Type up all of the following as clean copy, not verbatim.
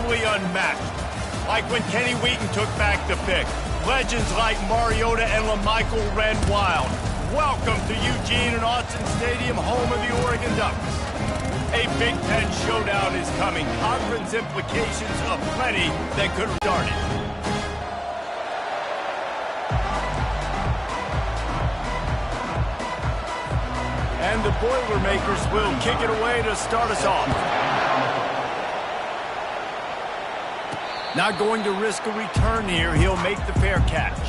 truly unmatched. Like when Kenny Wheaton took back the pick. Legends like Mariota and LaMichael ran wild. Welcome to Eugene and Autzen Stadium, home of the Oregon Ducks. A Big Ten showdown is coming. Conference implications aplenty that could have started. And the Boilermakers will kick it away to start us off. Not going to risk a return here. He'll make the fair catch.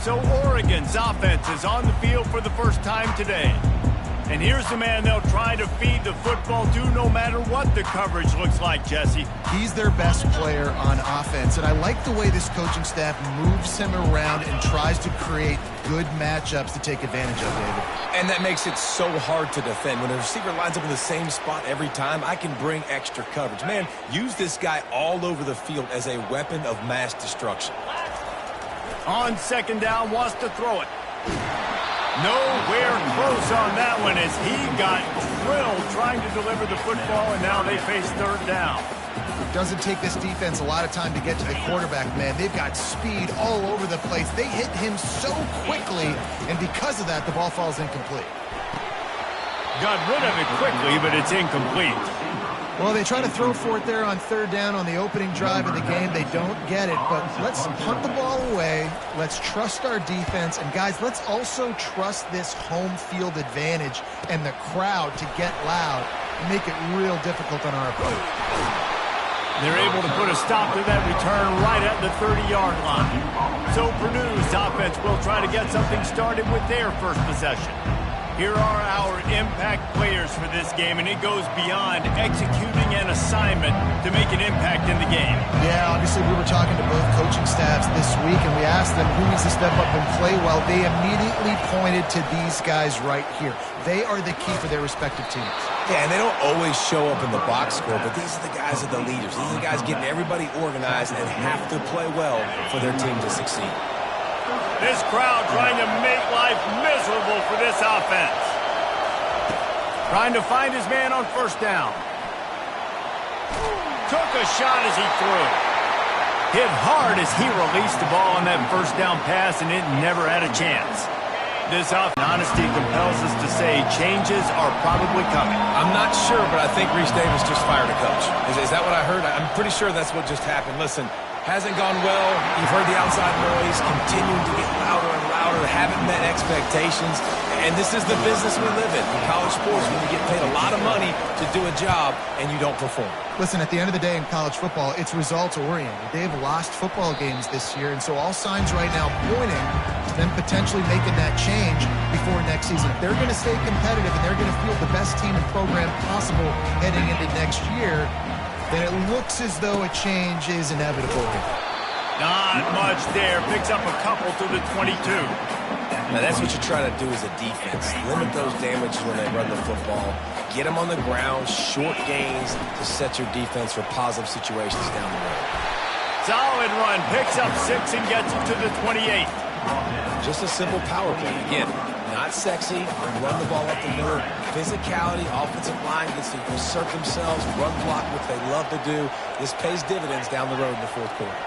So Oregon's offense is on the field for the first time today. And here's the man they'll try to feed the football to no matter what the coverage looks like, Jesse. He's their best player on offense, and I like the way this coaching staff moves him around and tries to create good matchups to take advantage of, David. And that makes it so hard to defend. When a receiver lines up in the same spot every time, I can bring extra coverage. Man, use this guy all over the field as a weapon of mass destruction. On second down, wants to throw it. Nowhere close on that one as he got drilled trying to deliver the football, and now they face third down. It doesn't take this defense a lot of time to get to the quarterback, man. They've got speed all over the place. They hit him so quickly, and because of that, the ball falls incomplete. Got rid of it quickly, but it's incomplete. Well, they try to throw for it there on third down on the opening drive of the game. They don't get it, but let's punt the ball away. Let's trust our defense. And, guys, let's also trust this home field advantage and the crowd to get loud and make it real difficult on our opponent. They're able to put a stop to that return right at the 30-yard line. So Purdue's offense will try to get something started with their first possession. Here are our impact players for this game, and it goes beyond executing an assignment to make an impact in the game. Yeah, obviously we were talking to both coaching staffs this week, and we asked them who needs to step up and play well. They immediately pointed to these guys right here. They are the key for their respective teams. Yeah, and they don't always show up in the box score, but these are the guys that are the leaders. These are the guys getting everybody organized and have to play well for their team to succeed. This crowd trying to make life miserable for this offense. Trying to find his man on first down. Took a shot as he threw. Hit hard as he released the ball on that first down pass, and it never had a chance. This honesty compels us to say changes are probably coming. I'm not sure, but I think Reese Davis just fired a coach. Is that what I heard? I'm pretty sure that's what just happened. Listen, hasn't gone well. You've heard the outside noise continuing to get louder and louder. Haven't met expectations. And this is the business we live in college sports, when you get paid a lot of money to do a job and you don't perform. Listen, at the end of the day in college football, it's results-oriented. They've lost football games this year, and so all signs right now pointing to them potentially making that change before next season. If they're going to stay competitive and they're going to field the best team and program possible heading into next year, then it looks as though a change is inevitable. Not much there. Picks up a couple to the 22. Now, that's what you try to do as a defense. Limit those damages when they run the football. Get them on the ground, short gains to set your defense for positive situations down the road. Solid run. Picks up 6 and gets it to the 28. Just a simple power play. Again, not sexy. Run the ball up the middle. Physicality, offensive line gets to assert themselves, run block, which they love to do. This pays dividends down the road in the fourth quarter.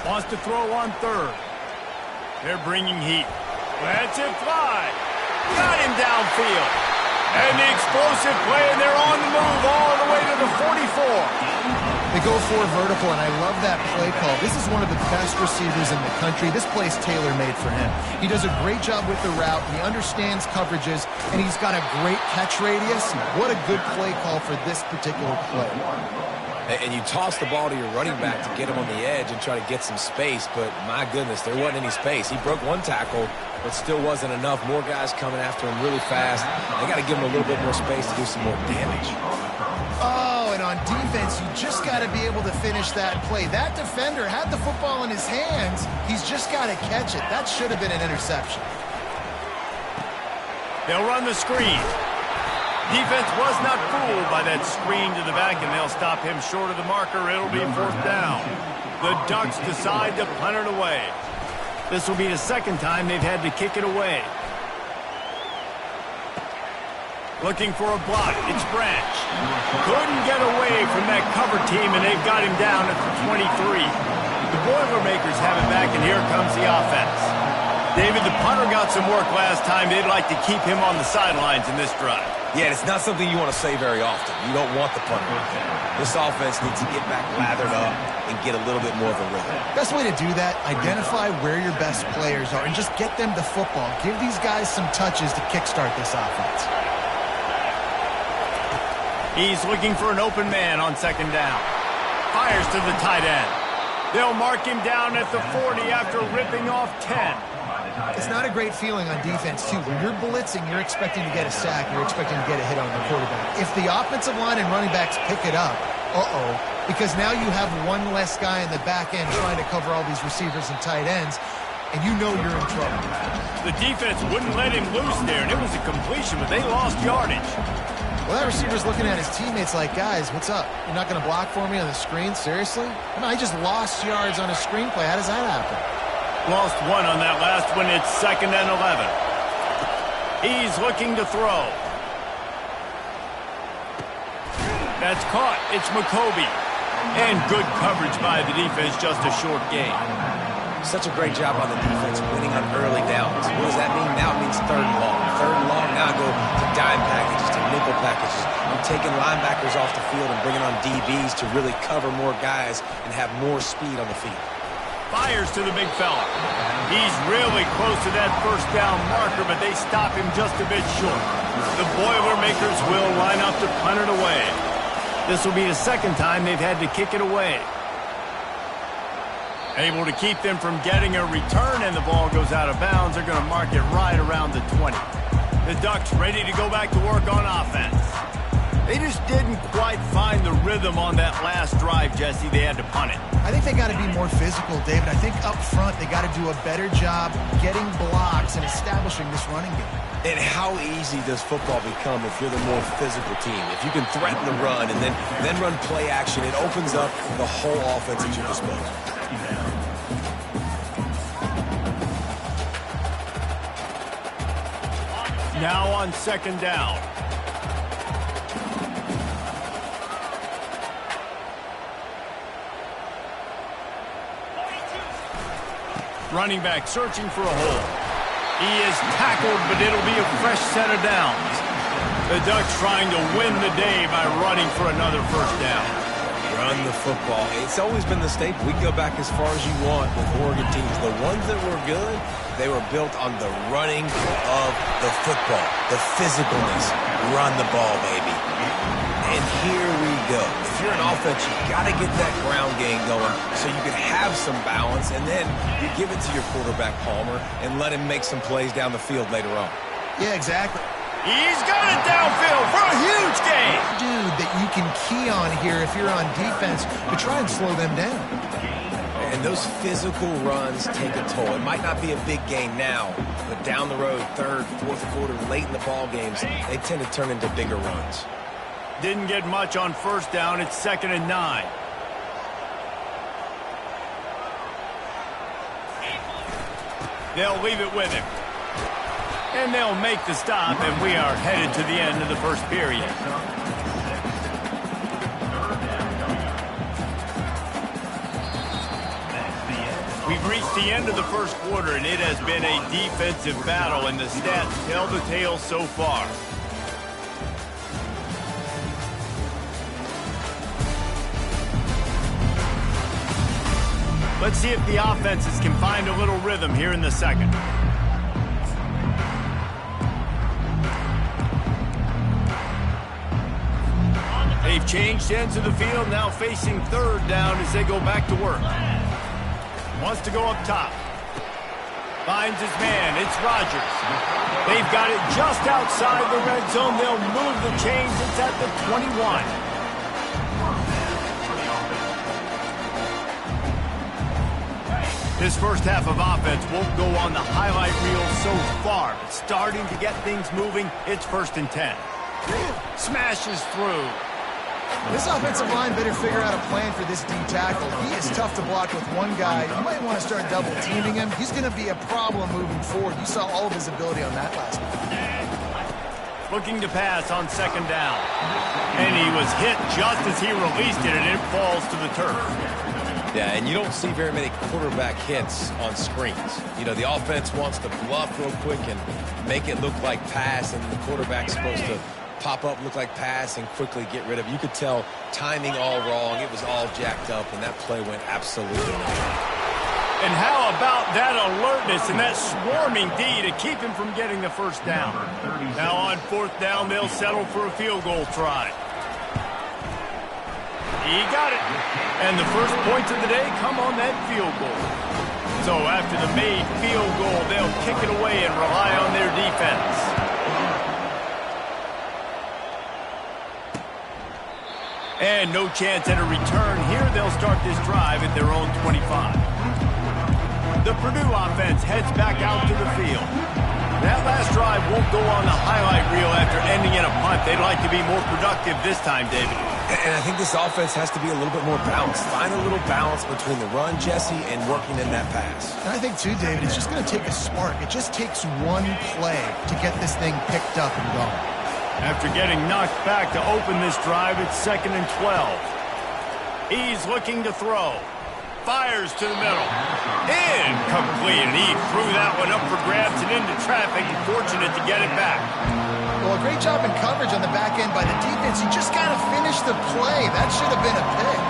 Wants to throw on third. They're bringing heat. Lets it fly. Got him downfield. And the explosive play, and they're on the move all the way to the 44. They go for vertical, and I love that play call. This is one of the best receivers in the country. This play's tailor-made for him. He does a great job with the route. He understands coverages, and he's got a great catch radius. What a good play call for this particular play. And you toss the ball to your running back to get him on the edge and try to get some space, but my goodness, there wasn't any space. He broke one tackle, but still wasn't enough. More guys coming after him really fast. They got to give him a little bit more space to do some more damage. Oh, and on defense, you just got to be able to finish that play. That defender had the football in his hands. He's just got to catch it. That should have been an interception. They'll run the screen. Defense was not fooled by that screen to the back, and they'll stop him short of the marker. It'll be fourth down. The Ducks decide to punt it away. This will be the second time they've had to kick it away. Looking for a block. It's Branch. Couldn't get away from that cover team, and they've got him down at the 23. The Boilermakers have it back, and here comes the offense. David, the punter got some work last time. They'd like to keep him on the sidelines in this drive. Yeah, it's not something you want to say very often. You don't want the punter out there. This offense needs to get back lathered up and get a little bit more of a rhythm. Best way to do that, identify where your best players are and just get them the football. Give these guys some touches to kickstart this offense. He's looking for an open man on second down. Fires to the tight end. They'll mark him down at the 40 after ripping off 10. It's not a great feeling on defense, too. When you're blitzing, you're expecting to get a sack. You're expecting to get a hit on the quarterback. If the offensive line and running backs pick it up, because now you have one less guy in the back end trying to cover all these receivers and tight ends, and you know you're in trouble. The defense wouldn't let him loose there, and it was a completion, but they lost yardage. Well, that receiver's looking at his teammates like, guys, what's up? You're not going to block for me on the screen? Seriously? I mean, I just lost yards on a screenplay. How does that happen? Lost one on that last one. It's 2nd and 11. He's looking to throw. That's caught. It's McCoby. And good coverage by the defense, just a short gain. Such a great job on the defense, winning on early downs. What does that mean? Now it means 3rd and long. 3rd and long, now I go to dime packages, to nickel packages. I'm taking linebackers off the field and bringing on DBs to really cover more guys and have more speed on the field. Fires to the big fella. He's really close to that first down marker, but they stop him just a bit short. The Boilermakers will line up to punt it away. This will be the 2nd time they've had to kick it away. Able to keep them from getting a return, and the ball goes out of bounds. They're going to mark it right around the 20. The Ducks ready to go back to work on offense. They just didn't quite find the rhythm on that last drive, Jesse. They had to punt it. I think they got to be more physical, David. I think up front they got to do a better job getting blocks and establishing this running game. And how easy does football become if you're the more physical team? If you can threaten the run and then run play action, it opens up the whole offense at your disposal. Now on 2nd down. Running back searching for a hole. He is tackled, but it'll be a fresh set of downs. The Ducks trying to win the day by running for another 1st down. Run the football. It's always been the staple. We go back as far as you want with Oregon teams. The ones that were good, they were built on the running of the football, the physicalness. Run the ball, baby. And here we go. If you're an offense, you got to get that ground game going so you can have some balance, and then you give it to your quarterback, Palmer, and let him make some plays down the field later on. Yeah, exactly. He's got it downfield for a huge gain. Dude that you can key on here if you're on defense, but try and slow them down. And those physical runs take a toll. It might not be a big gain now, but down the road, 3rd, 4th quarter, late in the ball games, they tend to turn into bigger runs. Didn't get much on 1st down. It's 2nd and 9. They'll leave it with him. And they'll make the stop, and we are headed to the end of the 1st period. We've reached the end of the 1st quarter, and it has been a defensive battle, and the stats tell the tale so far. Let's see if the offenses can find a little rhythm here in the 2nd. They've changed ends of the field, now facing 3rd down as they go back to work. Wants to go up top. Finds his man. It's Rodgers. They've got it just outside the red zone. They'll move the chains. It's at the 21. This 1st half of offense won't go on the highlight reel so far, but starting to get things moving. It's 1st and 10. Smashes through. This offensive line better figure out a plan for this D tackle. He is tough to block with one guy. You might want to start double teaming him. He's going to be a problem moving forward. You saw all of his ability on that last one. looking to pass on second down. And he was hit just as he released it, and it falls to the turf. Yeah, and you don't see very many quarterback hits on screens. You know, the offense wants to bluff real quick and make it look like pass, and the quarterback's supposed to pop up, look like pass, and quickly get rid of it. You could tell timing all wrong. It was all jacked up, and that play went absolutely nowhere. And how about that alertness and that swarming D to keep him from getting the first down? Now on fourth down, they'll settle for a field goal try. He got it. And the first points of the day come on that field goal. So after the made field goal, they'll kick it away and rely on their defense. And no chance at a return here. They'll start this drive at their own 25. The Purdue offense heads back out to the field. That last drive won't go on the highlight reel after ending in a punt. They'd like to be more productive this time, David. And I think this offense has to be a little bit more balanced. Find a little balance between the run, Jesse, and working in that pass. And I think, too, David, it's just going to take a spark. It just takes one play to get this thing picked up and going. After getting knocked back to open this drive, it's 2nd and 12. He's looking to throw. Fires to the middle. Incomplete. And he threw that one up for grabs and into traffic. Fortunate to get it back. Well, a great job in coverage on the back end by the defense. You just got to finish the play. That should have been a pick.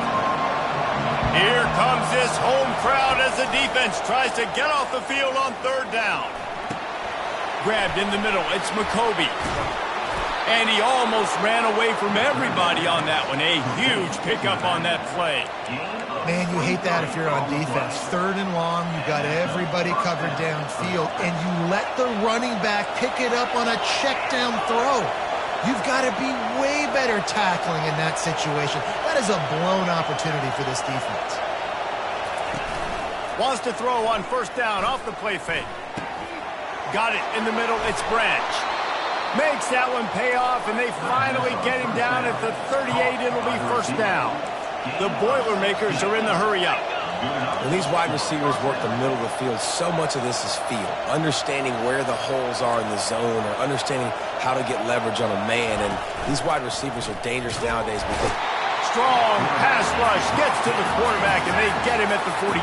Here comes this home crowd as the defense tries to get off the field on third down. Grabbed in the middle. It's McCoby. And he almost ran away from everybody on that one. A huge pickup on that play. Man, you hate that if you're on defense. Third and long, you got everybody covered downfield, and you let the running back pick it up on a check down throw. You've got to be way better tackling in that situation. That is a blown opportunity for this defense. Wants to throw on first down off the play fake. Got it in the middle. It's Branch. Makes that one pay off, and they finally get him down at the 38. It'll be first down. The Boilermakers are in the hurry-up. When these wide receivers work the middle of the field, so much of this is feel. Understanding where the holes are in the zone or understanding how to get leverage on a man. And these wide receivers are dangerous nowadays because... Strong pass rush gets to the quarterback, and they get him at the 46.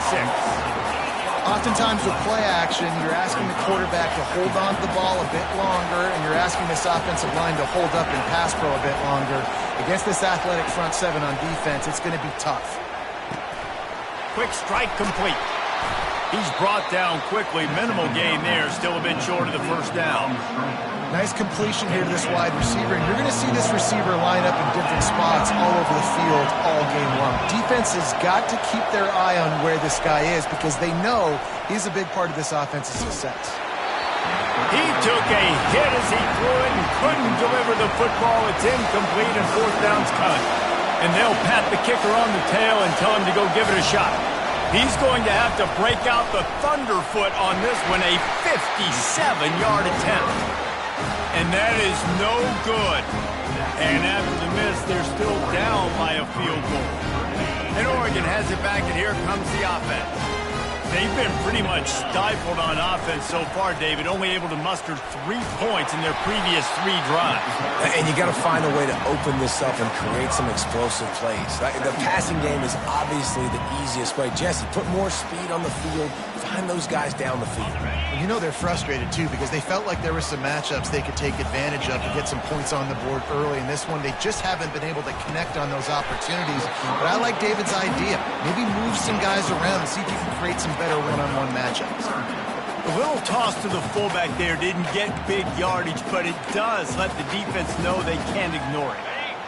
Oftentimes with play action, you're asking the quarterback to hold on to the ball a bit longer, and you're asking this offensive line to hold up in pass pro a bit longer. Against this athletic front seven on defense, it's going to be tough. Quick strike complete. He's brought down quickly. Minimal gain there, still a bit short of the first down. Nice completion here to this wide receiver, and you're going to see this receiver line up in different spots all over the field all game long. Defense has got to keep their eye on where this guy is because they know he's a big part of this offense's success. He took a hit as he threw it and couldn't deliver the football. It's incomplete and fourth down's cut. And they'll pat the kicker on the tail and tell him to go give it a shot. He's going to have to break out the thunderfoot on this one, a 57-yard attempt. And that is no good. And after the miss, they're still down by a field goal. And Oregon has it back, and here comes the offense. They've been pretty much stifled on offense so far, David, only able to muster 3 points in their previous 3 drives. And you got to find a way to open this up and create some explosive plays. The passing game is obviously the easiest way. Jesse, put more speed on the field. Find those guys down the field. You know they're frustrated, too, because they felt like there were some matchups they could take advantage of to get some points on the board early. In this one, they just haven't been able to connect on those opportunities. But I like David's idea. Maybe move some guys around and see if you can create some better one-on-one matchups. The little toss to the fullback there didn't get big yardage, but it does let the defense know they can't ignore it.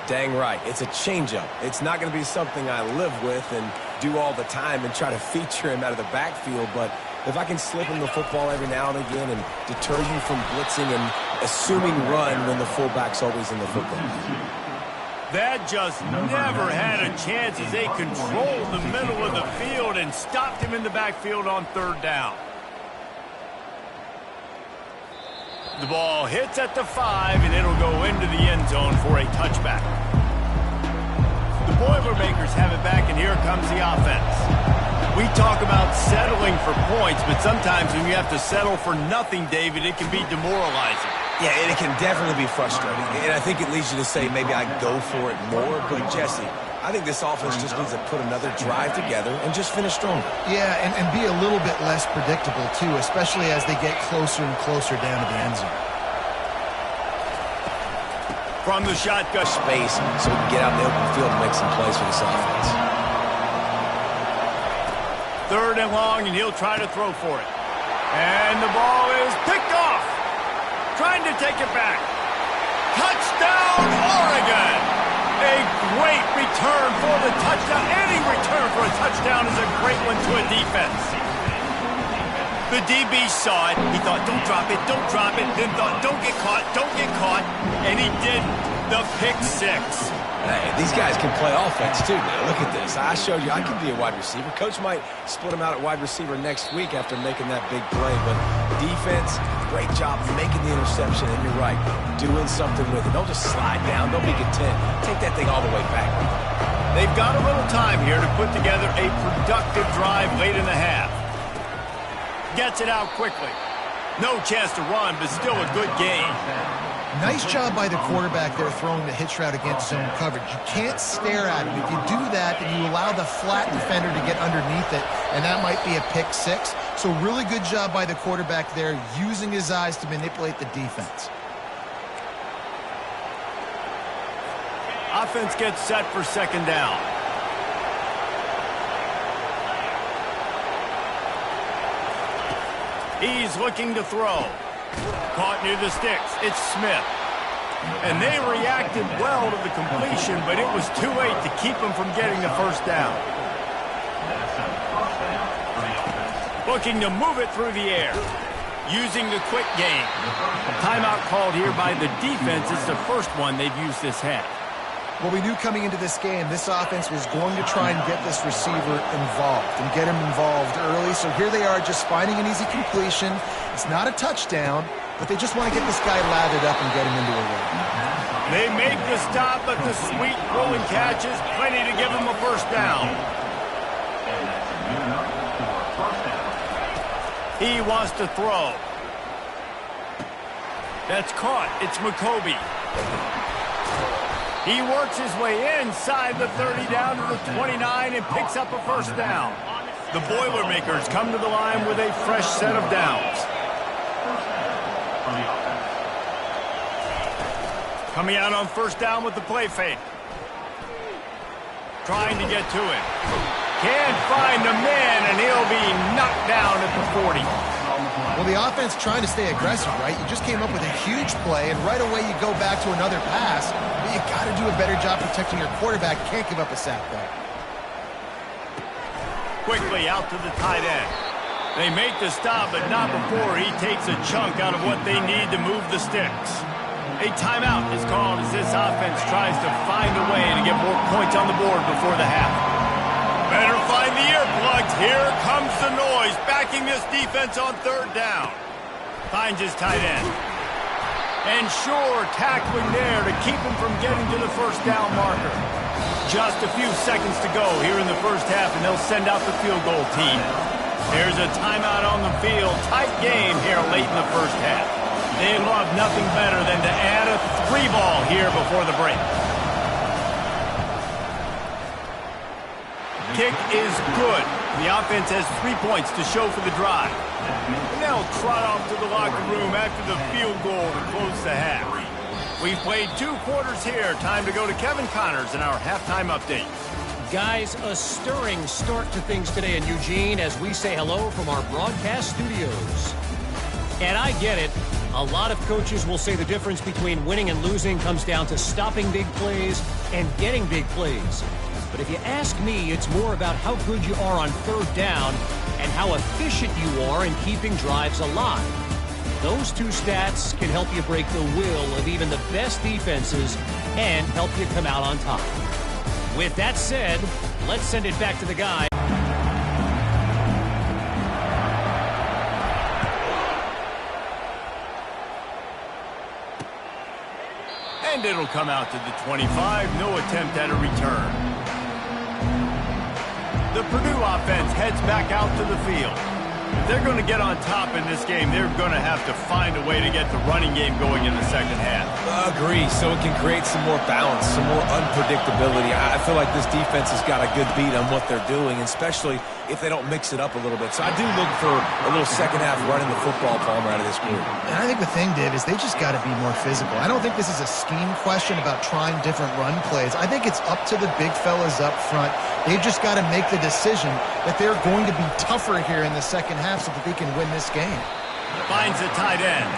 Dang right. It's a changeup. It's not going to be something I live with and do all the time and try to feature him out of the backfield, but if I can slip him the football every now and again and deter you from blitzing and assuming run when the fullback's always in the football. That just never had a chance as they controlled the middle of the field and stopped him in the backfield on third down. The ball hits at the 5, and it'll go into the end zone for a touchback. The Boilermakers have it back, and here comes the offense. We talk about settling for points, but sometimes when you have to settle for nothing, David, it can be demoralizing. Yeah, and it can definitely be frustrating. And I think it leads you to say maybe I go for it more. But, Jesse, I think this offense just needs to put another drive together and just finish stronger. Yeah, and be a little bit less predictable, too, especially as they get closer and closer down to the end zone. From the shotgun. Space so we can get out in the open field and make some plays for this offense. 3rd and long, and he'll try to throw for it. And the ball is picked off. Trying to take it back. Touchdown, Oregon! A great return for the touchdown. Any return for a touchdown is a great one to a defense. The DB saw it. He thought, don't drop it, don't drop it. Then thought, don't get caught, don't get caught. And he did the pick 6. Hey, these guys can play offense, too, man. Look at this. I showed you I can be a wide receiver. Coach might split him out at wide receiver next week after making that big play. But defense, great job making the interception. And you're right, doing something with it. Don't just slide down. Don't be content. Take that thing all the way back. They've got a little time here to put together a productive drive late in the half. Gets it out quickly. No chance to run, but still a good game. Nice job by the quarterback there throwing the hitch route against zone coverage. You can't stare at him. If you do that, then you allow the flat defender to get underneath it, and that might be a pick 6. So really good job by the quarterback there, using his eyes to manipulate the defense. Offense gets set for 2nd down. He's looking to throw. Caught near the sticks. It's Smith. And they reacted well to the completion, but it was too late to keep him from getting the 1st down. Looking to move it through the air. Using the quick game. Timeout called here by the defense. It's the first one they've used this half. Well, we knew coming into this game, this offense was going to try and get this receiver involved and get him involved early. So here they are just finding an easy completion. It's not a touchdown, but they just want to get this guy lathered up and get him into a run. They make the stop, but the sweet rolling catch is plenty to give him a 1st down. He wants to throw. That's caught. It's McCoby. He works his way inside the 30 down to the 29 and picks up a 1st down. The Boilermakers come to the line with a fresh set of downs. Coming out on 1st down with the play fake. Trying to get to it. Can't find the man, and he'll be knocked down at the 40. Well, the offense trying to stay aggressive, right? You just came up with a huge play, and right away you go back to another pass. But you got to do a better job protecting your quarterback. Can't give up a sack there. Quickly out to the tight end. They make the stop, but not before he takes a chunk out of what they need to move the sticks. A timeout is called as this offense tries to find a way to get more points on the board before the half. Better find the earplugs. Here comes the noise, backing this defense on 3rd down. Finds his tight end. And sure, tackling there to keep him from getting to the 1st down marker. Just a few seconds to go here in the 1st half, and they'll send out the field goal team. There's a timeout on the field. Tight game here late in the 1st half. They love nothing better than to add a 3-ball here before the break. Kick is good. The offense has 3 points to show for the drive. And they'll trot off to the locker room after the field goal to close the half. We've played 2 quarters here. Time to go to Kevin Connors in our halftime update. Guys, a stirring start to things today in Eugene as we say hello from our broadcast studios. And I get it. A lot of coaches will say the difference between winning and losing comes down to stopping big plays and getting big plays. But if you ask me, it's more about how good you are on 3rd down and how efficient you are in keeping drives alive. Those 2 stats can help you break the will of even the best defenses and help you come out on top. With that said, let's send it back to the guy. And it'll come out to the 25. No attempt at a return. The Purdue offense heads back out to the field. If they're going to get on top in this game, they're going to have to find a way to get the running game going in the second half. Agree, so it can create some more balance, some more unpredictability. I feel like this defense has got a good beat on what they're doing, especially if they don't mix it up a little bit. So I do look for a little second half running the football Palmer out of this group. And I think the thing, Dave, is they just got to be more physical. I don't think this is a scheme question about trying different run plays. I think it's up to the big fellas up front. They've just got to make the decision that they're going to be tougher here in the second half so that they can win this game. Finds the tight end.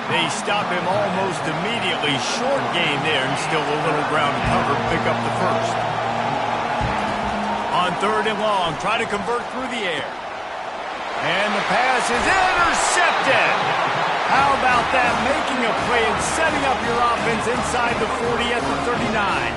They stop him almost immediately. Short gain there, and still a little ground to cover to pick up the first. On 3rd and long, try to convert through the air. And the pass is intercepted. How about that? Making a play and setting up your offense inside the 40 at the 39.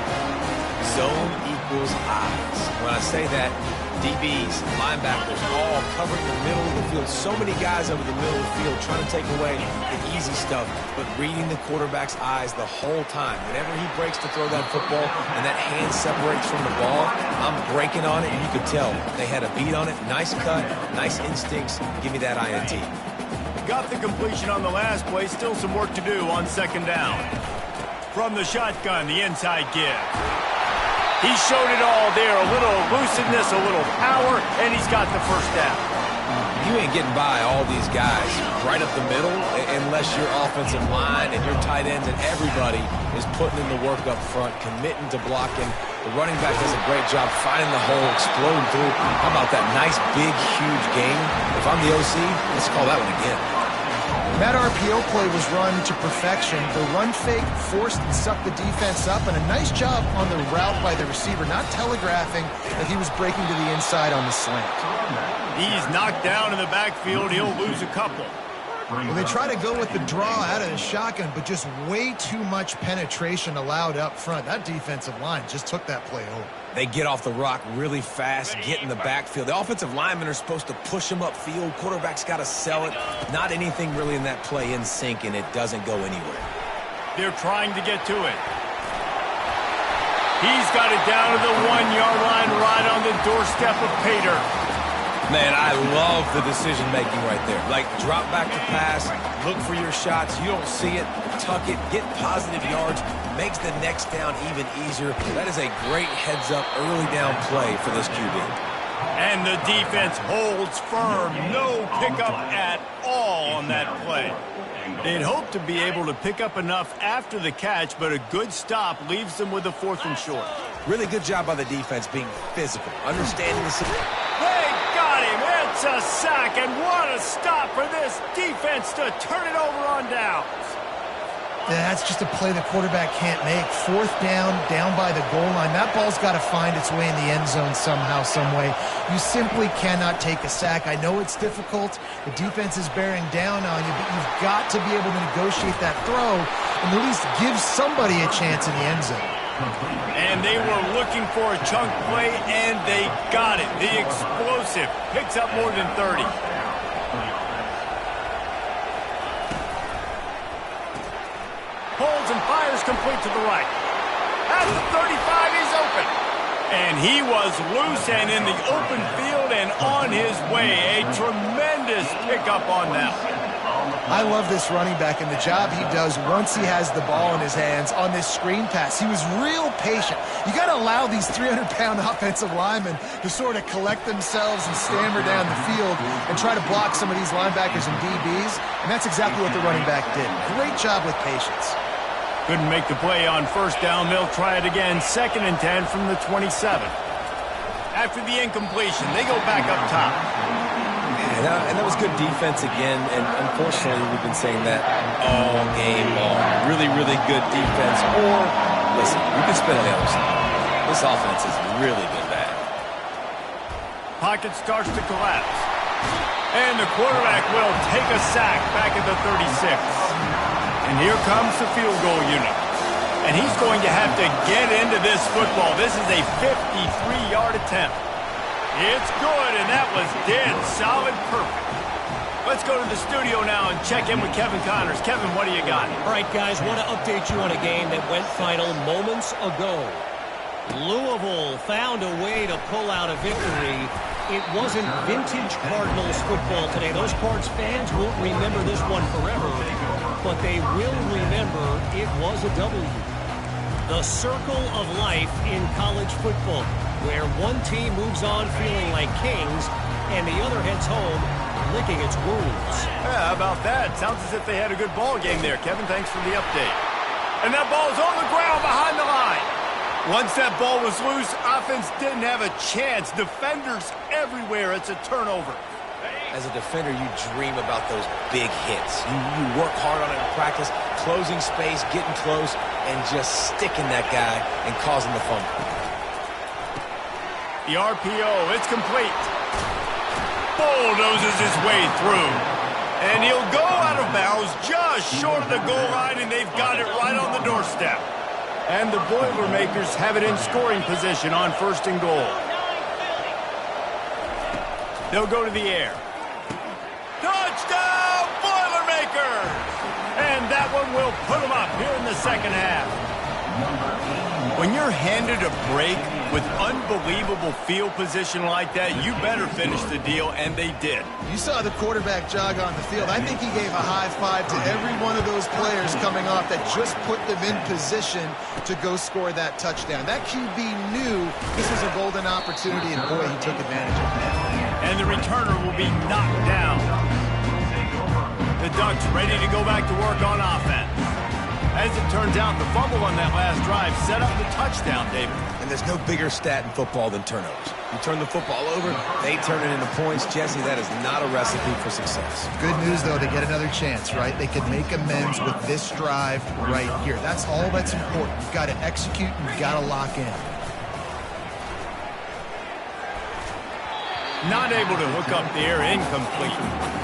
Zone equals eyes. When I say that, DBs, linebackers, all covering the middle of the field. So many guys over the middle of the field trying to take away the easy stuff, but reading the quarterback's eyes the whole time. Whenever he breaks to throw that football and that hand separates from the ball, I'm breaking on it, and you could tell they had a beat on it. Nice cut, nice instincts. Give me that INT. Got the completion on the last play. Still some work to do on 2nd down. From the shotgun, the inside give. He showed it all there. A little elusiveness, a little power, and he's got the first down. You ain't getting by all these guys right up the middle unless your offensive line and your tight ends and everybody is putting in the work up front, committing to blocking. The running back does a great job finding the hole, exploding through. How about that nice, big, huge gain? If I'm the OC, let's call that one again. That RPO play was run to perfection. The run fake forced and sucked the defense up, and a nice job on the route by the receiver, not telegraphing that he was breaking to the inside on the slant. He's knocked down in the backfield. He'll lose a couple. Well, they try to go with the draw out of the shotgun, but just way too much penetration allowed up front. That defensive line just took that play over. They get off the rock really fast, get in the backfield. The offensive linemen are supposed to push them upfield. Quarterback's got to sell it. Not anything really in that play in sync, and it doesn't go anywhere. They're trying to get to it. He's got it down to the 1-yard line right on the doorstep of Pater. Man, I love the decision-making right there. Like, drop back to pass, look for your shots. You don't see it, tuck it, get positive yards, makes the next down even easier. That is a great heads-up early down play for this QB. And the defense holds firm. No pickup at all on that play. They'd hoped to be able to pick up enough after the catch, but a good stop leaves them with a 4th and short. Really good job by the defense being physical, understanding the situation. They got him. It's a sack, and what a stop for this defense to turn it over on downs. That's just a play the quarterback can't make. 4th down, down by the goal line. That ball's got to find its way in the end zone somehow, some way. You simply cannot take a sack. I know it's difficult. The defense is bearing down on you, but you've got to be able to negotiate that throw and at least give somebody a chance in the end zone. And they were looking for a chunk play, and they got it. The explosive picks up more than 30. Holds and fires complete to the right. At the 35, he's open. And he was loose and in the open field and on his way. A tremendous pickup on that one. I love this running back and the job he does once he has the ball in his hands on this screen pass. He was real patient. You got to allow these 300-pound offensive linemen to sort of collect themselves and stammer down the field and try to block some of these linebackers and DBs, and that's exactly what the running back did. Great job with patience. Couldn't make the play on 1st down. They'll try it again. 2nd and 10 from the 27. After the incompletion, they go back up top. And that was good defense again, and unfortunately we've been saying that all game long. Really, really good defense. Or, listen, you can spin on the other side. This offense has really been bad. Pocket starts to collapse. And the quarterback will take a sack back at the 36. And here comes the field goal unit. And he's going to have to get into this football. This is a 53-yard attempt. It's good, and that was dead solid perfect. Let's go to the studio now and check in with Kevin Connors. Kevin, what do you got? All right, guys, want to update you on a game that went final moments ago. Louisville found a way to pull out a victory it wasn't vintage Cardinals football today. Those Cards fans won't remember this one forever, but they will remember it was a W. The circle of life in college football, where one team moves on feeling like kings and the other heads home licking its wounds. Yeah, how about that? Sounds as if they had a good ball game there, Kevin. Thanks for the update. And that ball's on the ground behind the line. Once that ball was loose, offense didn't have a chance. Defenders everywhere. It's a turnover. As a defender, you dream about those big hits. You work hard on it in practice, closing space, getting close, and just sticking that guy and causing the fumble. The RPO, it's complete. Bulldozes his way through. And he'll go out of bounds just short of the goal line, and they've got it right on the doorstep. And the Boilermakers have it in scoring position on 1st and goal. They'll go to the air. Touchdown, Boilermakers! And that one will put them up here in the second half. When you're handed a break with unbelievable field position like that, you better finish the deal, and they did. You saw the quarterback jog on the field. I think he gave a high five to every one of those players coming off that just put them in position to go score that touchdown. That QB knew this was a golden opportunity, and boy, he took advantage of it. And the returner will be knocked down. The Ducks ready to go back to work on offense. As it turns out, the fumble on that last drive set up the touchdown, David. And there's no bigger stat in football than turnovers. You turn the football over, they turn it into points. Jesse, that is not a recipe for success. Good news, though, to get another chance, right? They can make amends with this drive right here. That's all that's important. You've got to execute and you've got to lock in. Not able to hook up there, incomplete.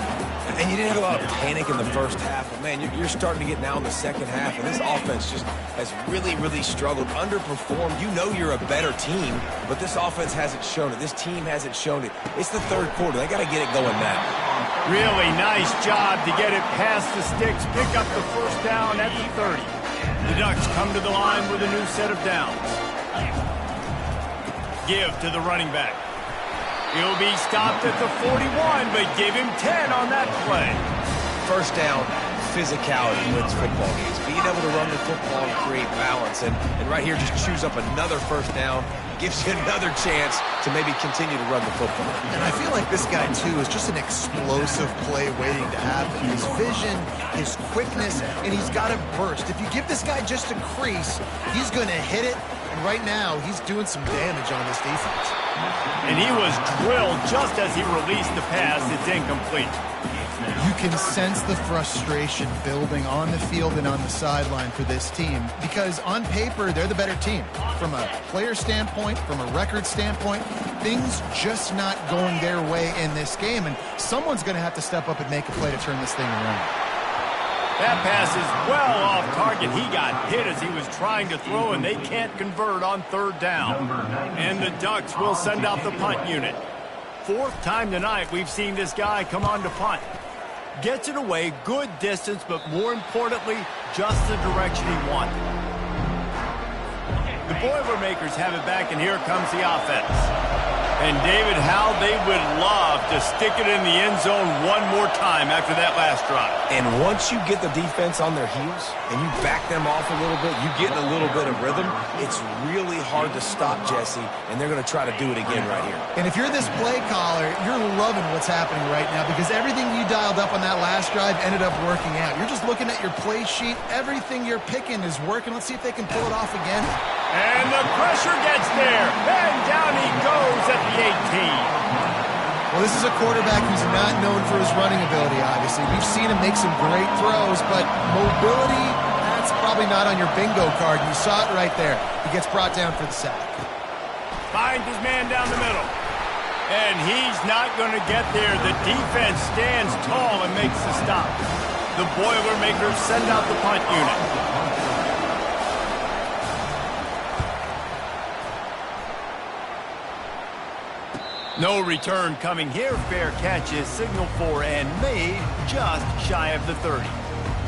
And you didn't have a lot of panic in the first half, but man, you're starting to get now in the second half, and this offense just has really, really struggled, underperformed. You know you're a better team, but this offense hasn't shown it. This team hasn't shown it. It's the third quarter. They got to get it going now. Really nice job to get it past the sticks, pick up the first down at the 30. The Ducks come to the line with a new set of downs. Give to the running back. He'll be stopped at the 41, but give him 10 on that play. First down, physicality wins football games. Being able to run the football and create balance. And right here, just choose up another first down. Gives you another chance to maybe continue to run the football. And I feel like this guy, too, is just an explosive play waiting to happen. His vision, his quickness, and he's got a burst. If you give this guy just a crease, he's going to hit it. And right now, he's doing some damage on this defense. And he was drilled just as he released the pass. It's incomplete. You can sense the frustration building on the field and on the sideline for this team because on paper, they're the better team. From a player standpoint, from a record standpoint, things just not going their way in this game, and someone's going to have to step up and make a play to turn this thing around. That pass is well off target. He got hit as he was trying to throw, and they can't convert on third down. And the Ducks will send out the punt unit. Fourth time tonight we've seen this guy come on to punt. Gets it away, good distance, but more importantly, just the direction he wanted. The Boilermakers have it back, and here comes the offense. And, David, how they would love to stick it in the end zone one more time after that last drive. And once you get the defense on their heels and you back them off a little bit, you get in a little bit of rhythm, it's really hard to stop, Jesse, and they're going to try to do it again right here. And if you're this play caller, you're loving what's happening right now because everything you dialed up on that last drive ended up working out. You're just looking at your play sheet. Everything you're picking is working. Let's see if they can pull it off again. And the pressure gets there. And down he goes at the 18. Well, this is a quarterback who's not known for his running ability, obviously. We've seen him make some great throws, but mobility, that's probably not on your bingo card. You saw it right there. He gets brought down for the sack. Finds his man down the middle. And he's not going to get there. The defense stands tall and makes the stop. The Boilermakers send out the punt unit. No return coming here. Fair catch is signaled for and made just shy of the 30.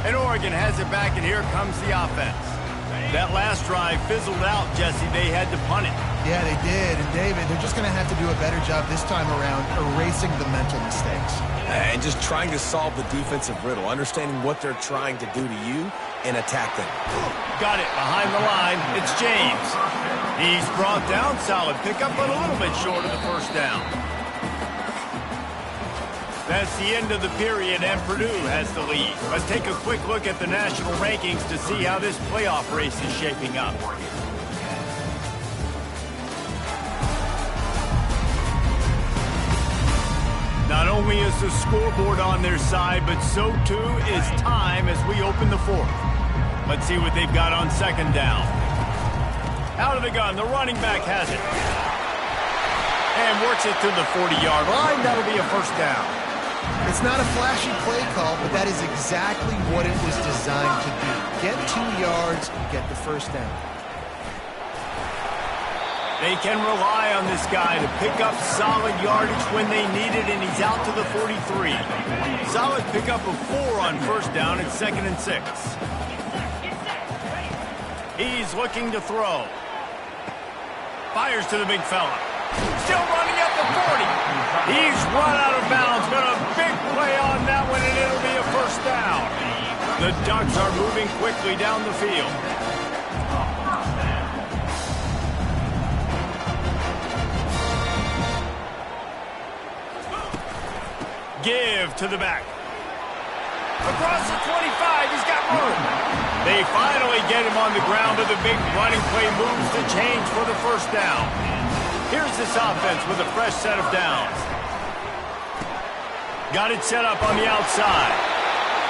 And Oregon has it back, and here comes the offense. That last drive fizzled out, Jesse. They had to punt it. Yeah, they did. And, David, they're just going to have to do a better job this time around erasing the mental mistakes. And just trying to solve the defensive riddle, understanding what they're trying to do to you and attack them. Got it behind the line. It's James. He's brought down. Solid pickup, but a little bit short of the first down. That's the end of the period, and Purdue has the lead. Let's take a quick look at the national rankings to see how this playoff race is shaping up. Not only is the scoreboard on their side, but so too is time as we open the fourth. Let's see what they've got on second down. Out of the gun, the running back has it. And works it to the 40-yard line. That'll be a first down. It's not a flashy play call, but that is exactly what it was designed to do. Get 2 yards, get the first down. They can rely on this guy to pick up solid yardage when they need it, and he's out to the 43. Solid pickup of 4 on first down at 2nd and 6. He's looking to throw. Fires to the big fella. Still running at the 40. He's run out of bounds, but a big play on that one, and it'll be a first down. The Ducks are moving quickly down the field. Give to the back. Across the 25, he's got room. They finally get him on the ground, but the big running play moves the change for the first down. Here's this offense with a fresh set of downs. Got it set up on the outside.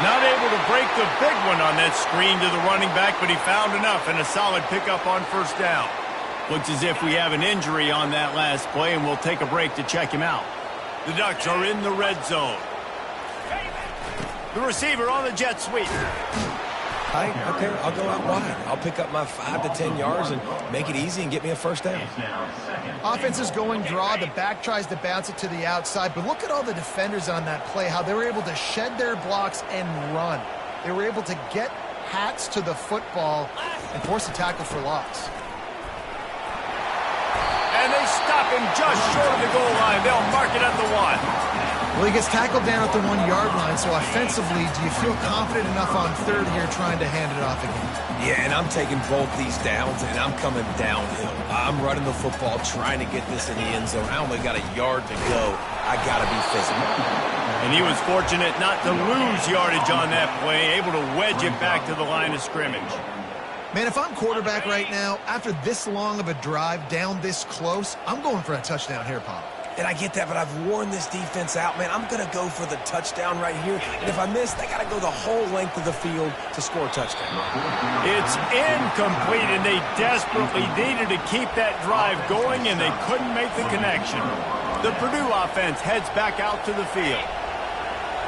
Not able to break the big one on that screen to the running back, but he found enough and a solid pickup on first down. Looks as if we have an injury on that last play, and we'll take a break to check him out. The Ducks are in the red zone. The receiver on the jet sweep. Okay, I'll go out wide. I'll pick up my 5 to 10 yards and make it easy and get me a first down. Offense is going draw. The back tries to bounce it to the outside, but look at all the defenders on that play, how they were able to shed their blocks and run. They were able to get hats to the football and force a tackle for loss. And they stop him just short of the goal line. They'll mark it at the 1. Well, he gets tackled down at the 1-yard line, so offensively, do you feel confident enough on third here trying to hand it off again? Yeah, and I'm taking both these downs, and I'm coming downhill. I'm running the football, trying to get this in the end zone. I only got a yard to go. I got to be physical. And he was fortunate not to lose yardage on that play, able to wedge it back to the line of scrimmage. Man, if I'm quarterback right now, after this long of a drive down this close, I'm going for a touchdown here, Pop. And I get that, but I've worn this defense out, man. I'm going to go for the touchdown right here. And if I miss, they got to go the whole length of the field to score a touchdown. It's incomplete, and they desperately needed to keep that drive going, and they couldn't make the connection. The Purdue offense heads back out to the field.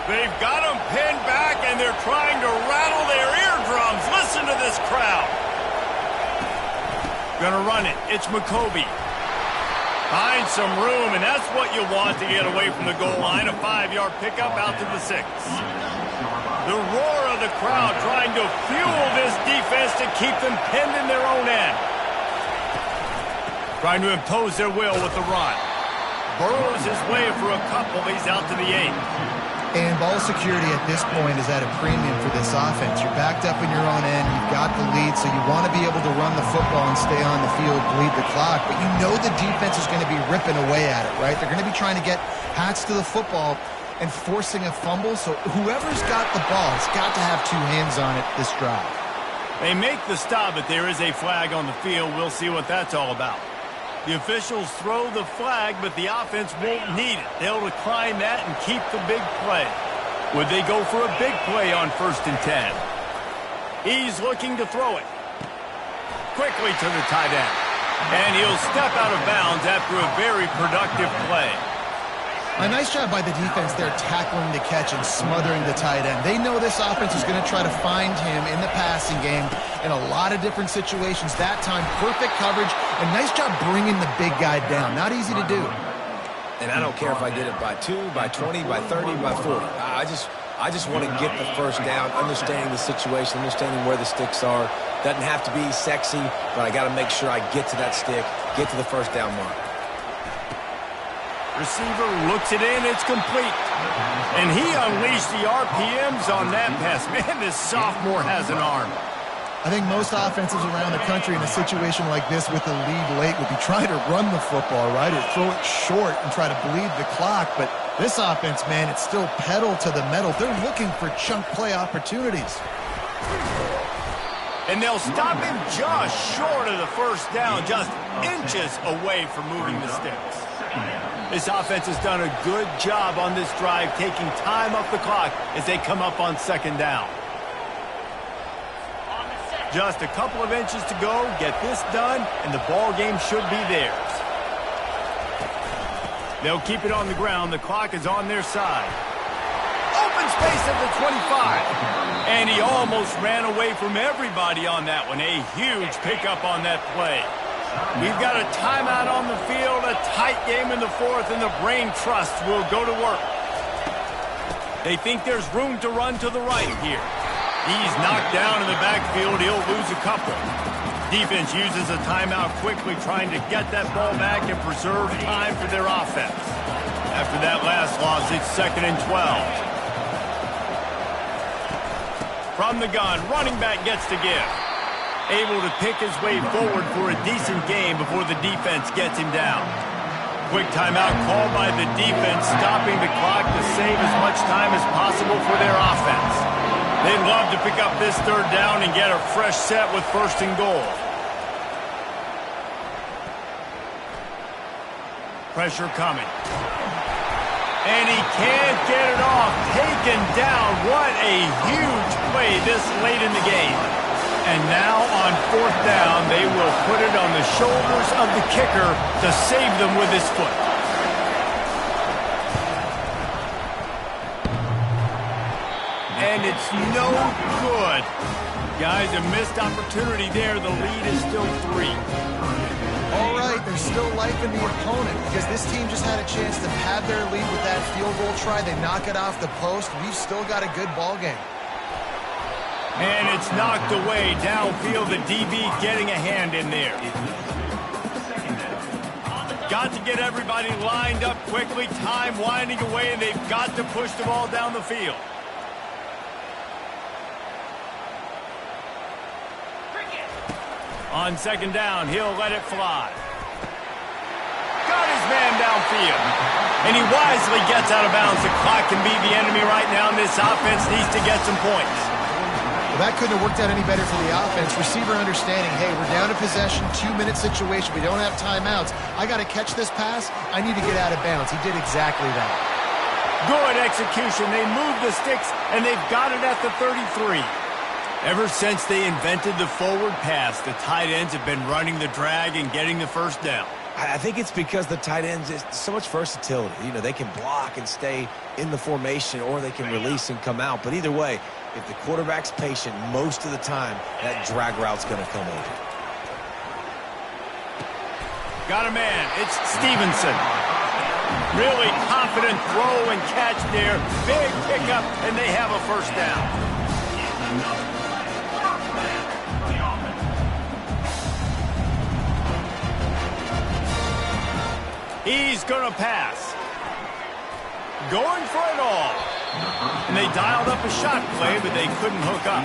They've got them pinned back, and they're trying to rattle their eardrums. Listen to this crowd. Gonna run it. It's McCoby. Find some room, and that's what you want to get away from the goal line. A 5-yard pickup out to the 6. The roar of the crowd trying to fuel this defense to keep them pinned in their own end. Trying to impose their will with the run. Burrows his way for a couple. He's out to the 8. And ball security at this point is at a premium for this offense. You're backed up in your own end. You've got the lead, so you want to be able to run the football and stay on the field, bleed the clock. But you know the defense is going to be ripping away at it, right? They're going to be trying to get hats to the football and forcing a fumble. So whoever's got the ball has got to have 2 hands on it this drive. They make the stop, but there is a flag on the field. We'll see what that's all about. The officials throw the flag, but the offense won't need it. They'll decline that and keep the big play. Would they go for a big play on 1st and 10? He's looking to throw it. Quickly to the tight end. And he'll step out of bounds after a very productive play. A nice job by the defense there tackling the catch and smothering the tight end. They know this offense is going to try to find him in the passing game in a lot of different situations. That time, perfect coverage, and nice job bringing the big guy down. Not easy to do. And I don't care if I get it by 2, by 20, by 30, by 40. I just want to get the first down, understanding the situation, understanding where the sticks are. Doesn't have to be sexy, but I got to make sure I get to that stick, get to the first down mark. Receiver looks it in, it's complete. And he unleashed the RPMs on that pass. Man, this sophomore has an arm. I think most offenses around the country in a situation like this with the lead late would be trying to run the football, right, or throw it short and try to bleed the clock. But this offense, man, it's still pedal to the metal. They're looking for chunk play opportunities. And they'll stop him just short of the first down, just inches away from moving the sticks. This offense has done a good job on this drive, taking time off the clock as they come up on second down. Just a couple of inches to go, get this done, and the ball game should be theirs. They'll keep it on the ground. The clock is on their side. Open space at the 25. And he almost ran away from everybody on that one. A huge pickup on that play. We've got a timeout on the field, a tight game in the fourth, and the brain trust will go to work. They think there's room to run to the right here. He's knocked down in the backfield. He'll lose a couple. Defense uses a timeout quickly, trying to get that ball back and preserve time for their offense. After that last loss, it's 2nd and 12. From the gun, running back gets to give. Able to pick his way forward for a decent game before the defense gets him down. Quick timeout called by the defense, stopping the clock to save as much time as possible for their offense. They'd love to pick up this third down and get a fresh set with 1st and goal. Pressure coming. And he can't get it off. Taken down. What a huge play this late in the game. And now on 4th down, they will put it on the shoulders of the kicker to save them with his foot. And it's no good. Guys, a missed opportunity there. The lead is still 3. All right, there's still life in the opponent because this team just had a chance to pad their lead with that field goal try. They knock it off the post. We've still got a good ball game. And it's knocked away downfield. The DB getting a hand in there. Got to get everybody lined up quickly. Time winding away, and they've got to push the ball down the field. On 2nd down, he'll let it fly. Got his man downfield. And he wisely gets out of bounds. The clock can be the enemy right now, and this offense needs to get some points. Well, that couldn't have worked out any better for the offense. Receiver understanding, hey, we're down to possession, 2-minute situation. We don't have timeouts. I got to catch this pass. I need to get out of bounds. He did exactly that. Good execution. They moved the sticks, and they've got it at the 33. Ever since they invented the forward pass, the tight ends have been running the drag and getting the first down. I think it's because the tight ends is so much versatility. You know, they can block and stay in the formation, or they can release and come out. But either way, if the quarterback's patient most of the time, that drag route's going to come over. Got a man. It's Stevenson. Really confident throw and catch there. Big pickup, and they have a first down. He's going to pass. Going for it all. And they dialed up a shot play, but they couldn't hook up.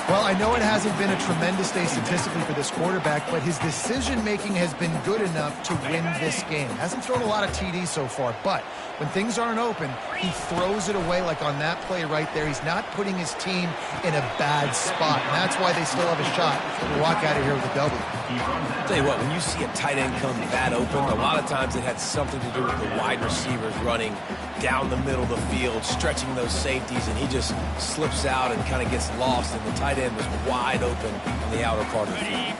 Well, I know it hasn't been a tremendous day statistically for this quarterback, but his decision-making has been good enough to win this game. Hasn't thrown a lot of TDs so far, but when things aren't open, he throws it away like on that play right there. He's not putting his team in a bad spot, and that's why they still have a shot to walk out of here with a W. I'll tell you what, when you see a tight end come that open, a lot of times it had something to do with the wide receivers running down the middle of the field, stretching those safeties, and he just slips out and kind of gets lost, and the tight end was wide open on the outer part of the field.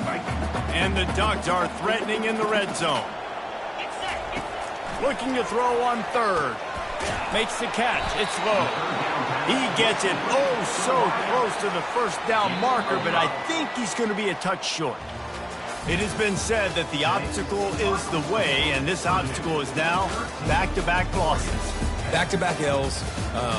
And the Ducks are threatening in the red zone. Looking to throw on 3rd. Makes the catch. It's low. He gets it so close to the first down marker, but I think he's going to be a touch short. It has been said that the obstacle is the way, and this obstacle is now back-to-back losses. Back-to-back L's.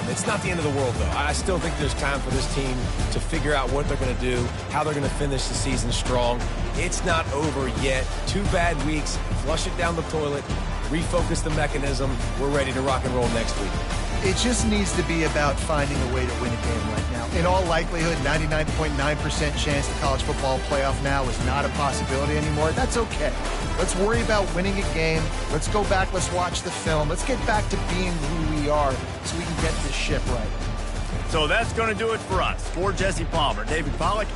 It's not the end of the world, though. I still think there's time for this team to figure out what they're going to do, how they're going to finish the season strong. It's not over yet. 2 bad weeks. Flush it down the toilet. Refocus the mechanism. We're ready to rock and roll next week. It just needs to be about finding a way to win a game right now. In all likelihood, 99.9% chance the college football playoff now is not a possibility anymore. That's okay. Let's worry about winning a game. Let's go back. Let's watch the film. Let's get back to being who we are so we can get this ship right. So that's going to do it for us. For Jesse Palmer, David Pollack.